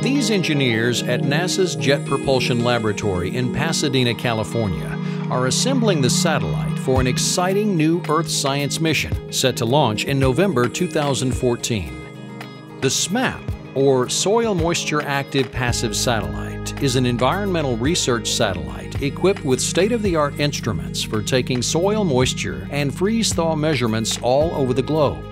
These engineers at NASA's Jet Propulsion Laboratory in Pasadena, California, are assembling the satellite for an exciting new Earth science mission set to launch in November 2014. The SMAP, or Soil Moisture Active Passive Satellite, is an environmental research satellite equipped with state-of-the-art instruments for taking soil moisture and freeze-thaw measurements all over the globe.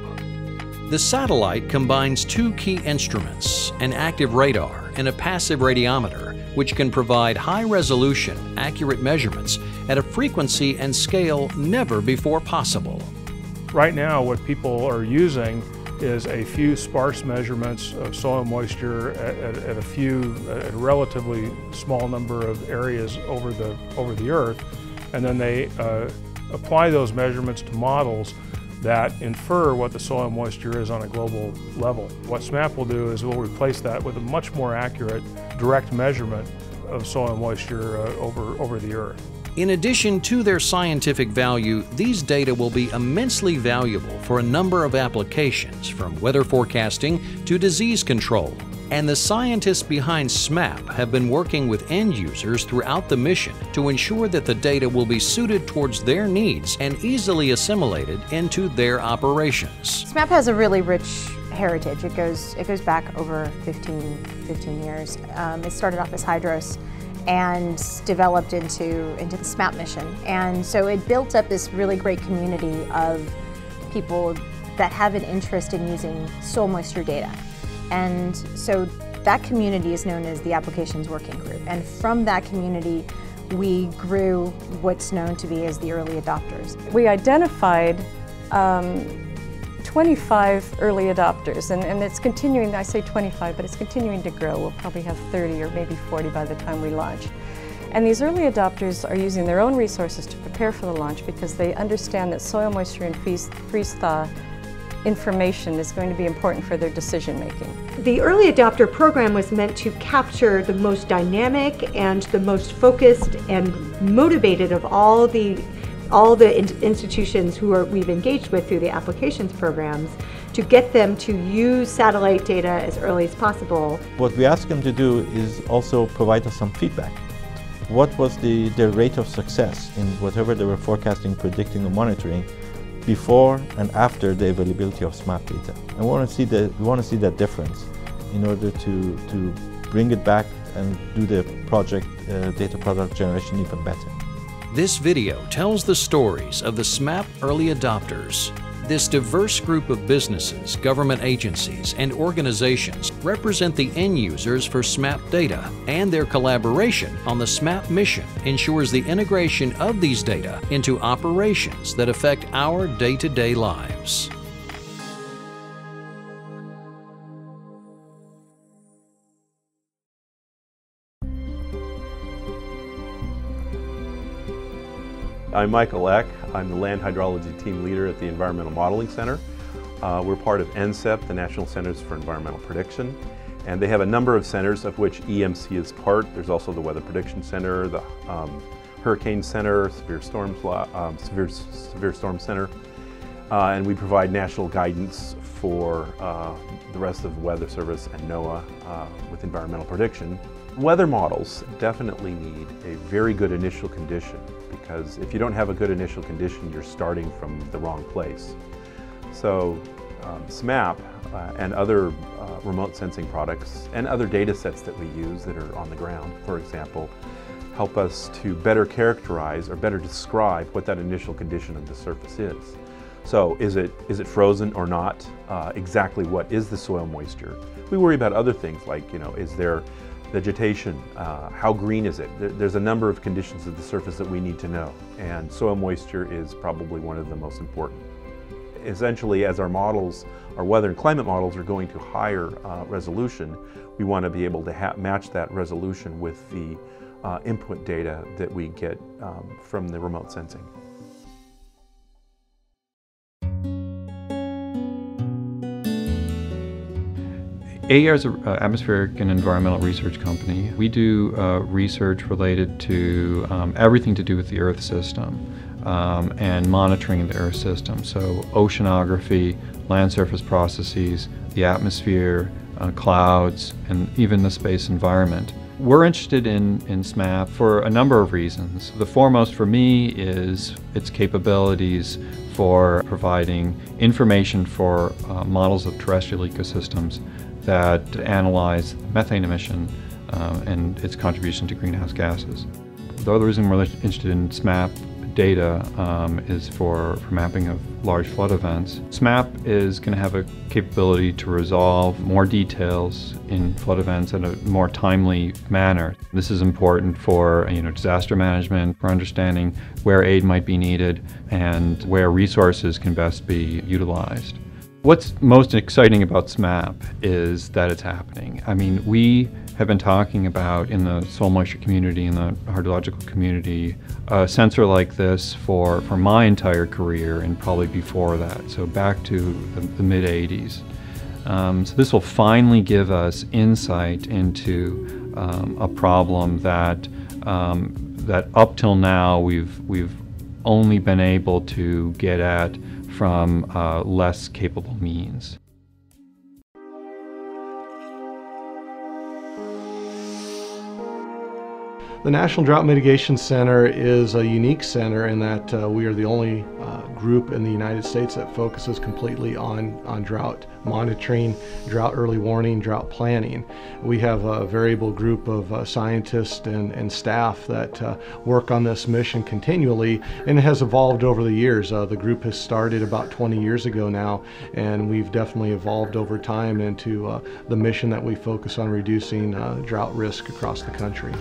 The satellite combines two key instruments, an active radar and a passive radiometer, which can provide high-resolution, accurate measurements at a frequency and scale never before possible. Right now, what people are using is a few sparse measurements of soil moisture at a relatively small number of areas over the Earth, and then they apply those measurements to models that infer what the soil moisture is on a global level. What SMAP will do is we'll replace that with a much more accurate, direct measurement of soil moisture over the Earth. In addition to their scientific value, these data will be immensely valuable for a number of applications, from weather forecasting to disease control. And the scientists behind SMAP have been working with end users throughout the mission to ensure that the data will be suited towards their needs and easily assimilated into their operations. SMAP has a really rich heritage. It goes back over 15 years. It started off as Hydros and developed into the SMAP mission. And so it built up this really great community of people that have an interest in using soil moisture data. And so that community is known as the Applications Working Group. And from that community, we grew what's known to be as the early adopters. We identified 25 early adopters, and it's continuing. I say 25, but it's continuing to grow. We'll probably have 30 or maybe 40 by the time we launch. And these early adopters are using their own resources to prepare for the launch because they understand that soil moisture and freeze-thaw information is going to be important for their decision making. The early adopter program was meant to capture the most dynamic and the most focused and motivated of all the institutions who we've engaged with through the applications programs, to get them to use satellite data as early as possible. What we asked them to do is also provide us some feedback. What was their rate of success in whatever they were forecasting, predicting, or monitoring before and after the availability of SMAP data? And we want to see that difference in order to bring it back and do the data product generation even better. This video tells the stories of the SMAP early adopters. This diverse group of businesses, government agencies, and organizations represent the end users for SMAP data, and their collaboration on the SMAP mission ensures the integration of these data into operations that affect our day-to-day lives. I'm Michael Eck. I'm the Land Hydrology Team Leader at the Environmental Modeling Center. We're part of NCEP, the National Centers for Environmental Prediction, and they have a number of centers of which EMC is part. There's also the Weather Prediction Center, the Hurricane Center, Severe Storm Center, and we provide national guidance for the rest of the Weather Service and NOAA with environmental prediction. Weather models definitely need a very good initial condition, because if you don't have a good initial condition, you're starting from the wrong place. So SMAP and other remote sensing products and other data sets that we use that are on the ground, for example, help us to better characterize or better describe what that initial condition of the surface is. So is it frozen or not? Exactly what is the soil moisture? We worry about other things like, is there vegetation? How green is it? There's a number of conditions of the surface that we need to know, and soil moisture is probably one of the most important. Essentially, as our models, our weather and climate models are going to higher resolution, we want to be able to match that resolution with the input data that we get from the remote sensing. AER is an atmospheric and environmental research company. We do research related to everything to do with the Earth system and monitoring the Earth system. So oceanography, land surface processes, the atmosphere, clouds, and even the space environment. We're interested in SMAP for a number of reasons. The foremost for me is its capabilities for providing information for models of terrestrial ecosystems that analyze methane emission and its contribution to greenhouse gases. The other reason we're interested in SMAP data is for mapping of large flood events. SMAP is going to have a capability to resolve more details in flood events in a more timely manner. This is important for disaster management, for understanding where aid might be needed and where resources can best be utilized. What's most exciting about SMAP is that it's happening. I mean, we have been talking about in the soil moisture community, in the hydrological community, a sensor like this for my entire career and probably before that, so back to the mid-'80s. So this will finally give us insight into a problem that up till now we've only been able to get at from less capable means. The National Drought Mitigation Center is a unique center in that we are the only group in the United States that focuses completely on drought monitoring, drought early warning, drought planning. We have a variable group of scientists and staff that work on this mission continually, and it has evolved over the years. The group has started about 20 years ago now, and we've definitely evolved over time into the mission that we focus on reducing drought risk across the country.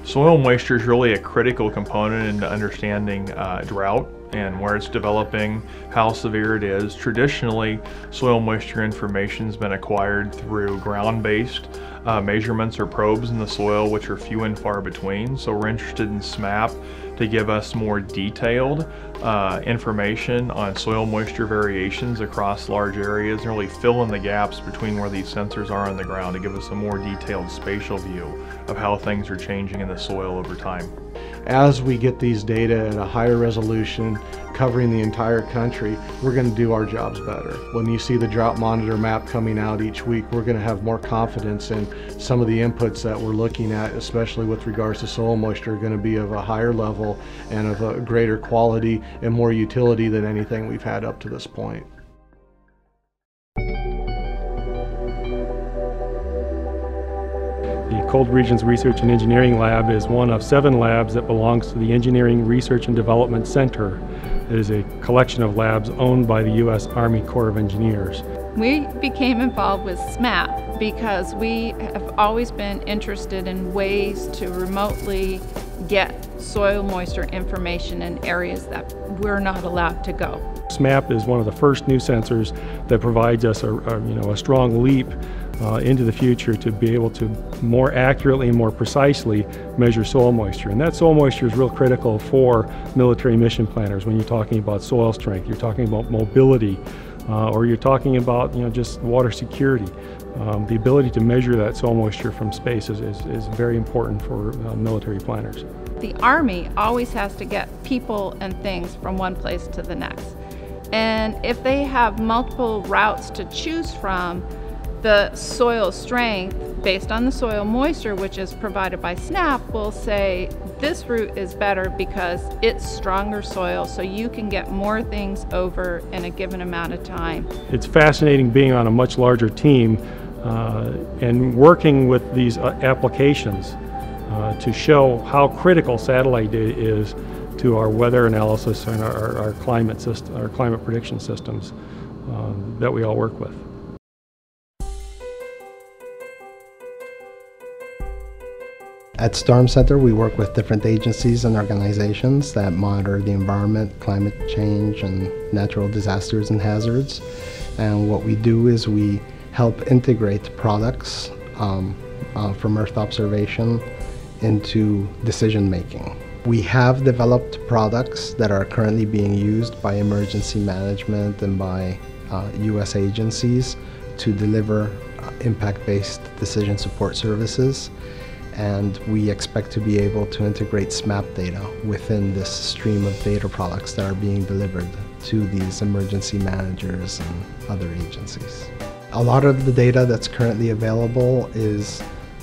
Soil moisture is really a critical component into understanding drought and where it's developing, how severe it is. Traditionally, soil moisture information has been acquired through ground-based measurements or probes in the soil, which are few and far between. So we're interested in SMAP to give us more detailed information on soil moisture variations across large areas and really fill in the gaps between where these sensors are on the ground to give us a more detailed spatial view of how things are changing in the soil over time. As we get these data at a higher resolution, covering the entire country, we're going to do our jobs better. When you see the drought monitor map coming out each week, we're going to have more confidence in some of the inputs that we're looking at, especially with regards to soil moisture, are going to be of a higher level and of a greater quality and more utility than anything we've had up to this point. The Cold Regions Research and Engineering Lab is one of 7 labs that belongs to the Engineering Research and Development Center. It is a collection of labs owned by the U.S. Army Corps of Engineers. We became involved with SMAP because we have always been interested in ways to remotely get soil moisture information in areas that we're not allowed to go. SMAP is one of the first new sensors that provides us a strong leap into the future to be able to more accurately and more precisely measure soil moisture. And that soil moisture is real critical for military mission planners. When you're talking about soil strength, you're talking about mobility, or you're talking about just water security. The ability to measure that soil moisture from space is very important for military planners. The Army always has to get people and things from one place to the next. And if they have multiple routes to choose from, the soil strength based on the soil moisture, which is provided by SNAP, will say this route is better because it's stronger soil, so you can get more things over in a given amount of time. It's fascinating being on a much larger team and working with these applications to show how critical satellite data is to our weather analysis and our climate prediction systems that we all work with. At Storm Center, we work with different agencies and organizations that monitor the environment, climate change, and natural disasters and hazards. And what we do is we help integrate products from Earth observation into decision making. We have developed products that are currently being used by emergency management and by U.S. agencies to deliver impact-based decision support services. And we expect to be able to integrate SMAP data within this stream of data products that are being delivered to these emergency managers and other agencies. A lot of the data that's currently available is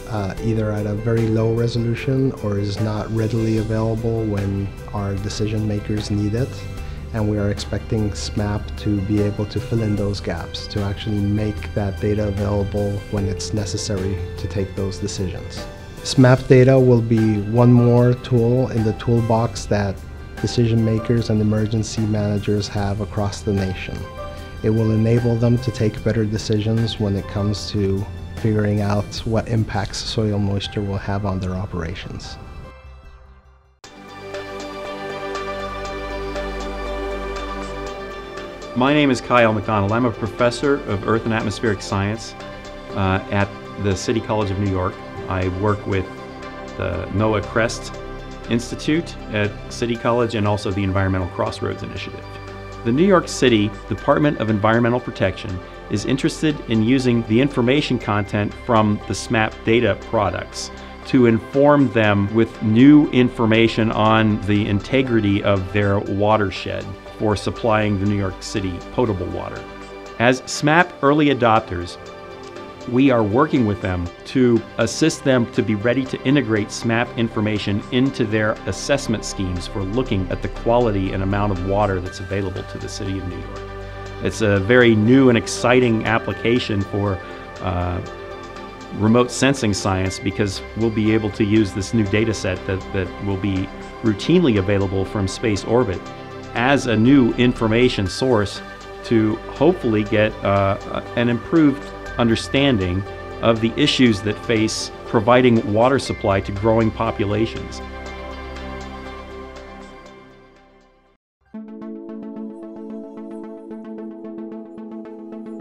either at a very low resolution or is not readily available when our decision makers need it. And we are expecting SMAP to be able to fill in those gaps, to actually make that data available when it's necessary to take those decisions. SMAP data will be one more tool in the toolbox that decision makers and emergency managers have across the nation. It will enable them to take better decisions when it comes to figuring out what impacts soil moisture will have on their operations. My name is Kyle McDonald. I'm a professor of Earth and Atmospheric Science at the City College of New York. I work with the NOAA CREST Institute at City College and also the Environmental Crossroads Initiative. The New York City Department of Environmental Protection is interested in using the information content from the SMAP data products to inform them with new information on the integrity of their watershed for supplying the New York City potable water. As SMAP early adopters, we are working with them to assist them to be ready to integrate SMAP information into their assessment schemes for looking at the quality and amount of water that's available to the City of New York. It's a very new and exciting application for remote sensing science, because we'll be able to use this new data set that will be routinely available from space orbit as a new information source to hopefully get an improved understanding of the issues that face providing water supply to growing populations.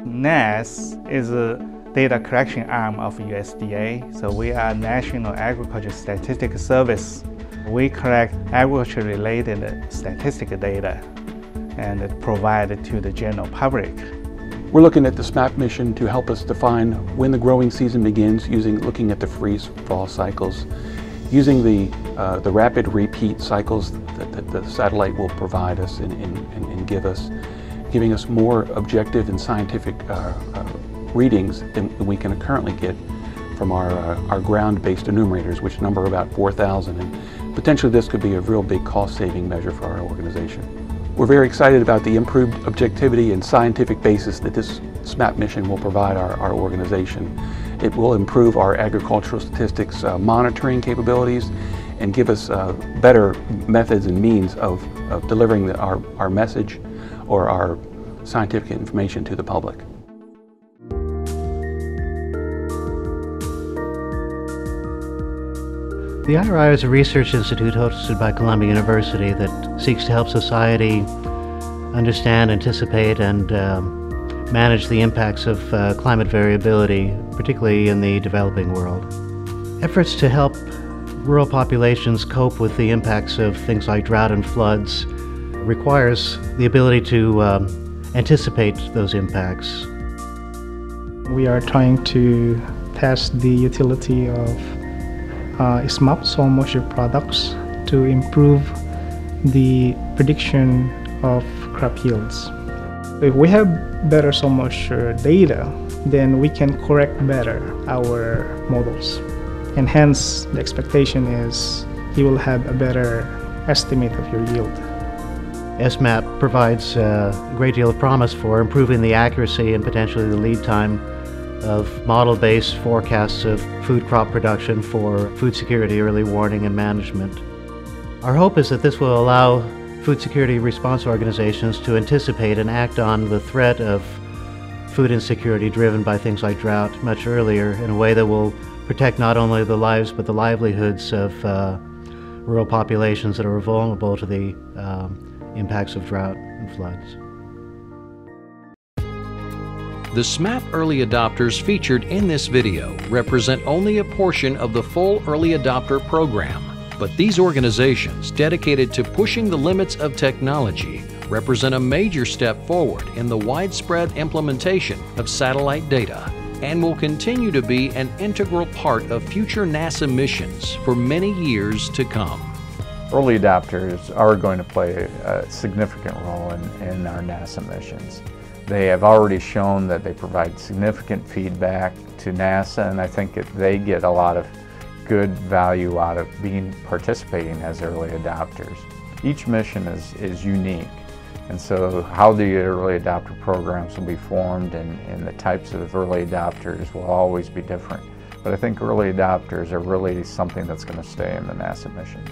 NASS is a data collection arm of USDA, so we are National Agriculture Statistical Service. We collect agriculture-related statistical data and provide it to the general public. We're looking at the SMAP mission to help us define when the growing season begins, looking at the freeze-fall cycles, using the rapid repeat cycles that the satellite will provide us and give us, giving us more objective and scientific readings than we can currently get from our ground-based enumerators, which number about 4,000, and potentially this could be a real big cost-saving measure for our organization. We're very excited about the improved objectivity and scientific basis that this SMAP mission will provide our organization. It will improve our agricultural statistics monitoring capabilities and give us better methods and means of delivering our message or our scientific information to the public. The IRI is a research institute hosted by Columbia University that seeks to help society understand, anticipate, and manage the impacts of climate variability, particularly in the developing world. Efforts to help rural populations cope with the impacts of things like drought and floods requires the ability to anticipate those impacts. We are trying to test the utility of SMAP soil moisture products to improve the prediction of crop yields. If we have better soil moisture data, then we can correct better our models. And hence, the expectation is you will have a better estimate of your yield. SMAP provides a great deal of promise for improving the accuracy and potentially the lead time of model-based forecasts of food crop production for food security, early warning, and management. Our hope is that this will allow food security response organizations to anticipate and act on the threat of food insecurity driven by things like drought much earlier in a way that will protect not only the lives but the livelihoods of rural populations that are vulnerable to the impacts of drought and floods. The SMAP early adopters featured in this video represent only a portion of the full early adopter program, but these organizations dedicated to pushing the limits of technology represent a major step forward in the widespread implementation of satellite data and will continue to be an integral part of future NASA missions for many years to come. Early adopters are going to play a significant role in our NASA missions. They have already shown that they provide significant feedback to NASA, and I think they get a lot of good value out of participating as early adopters. Each mission is unique, and so how the early adopter programs will be formed and the types of early adopters will always be different. But I think early adopters are really something that's going to stay in the NASA missions.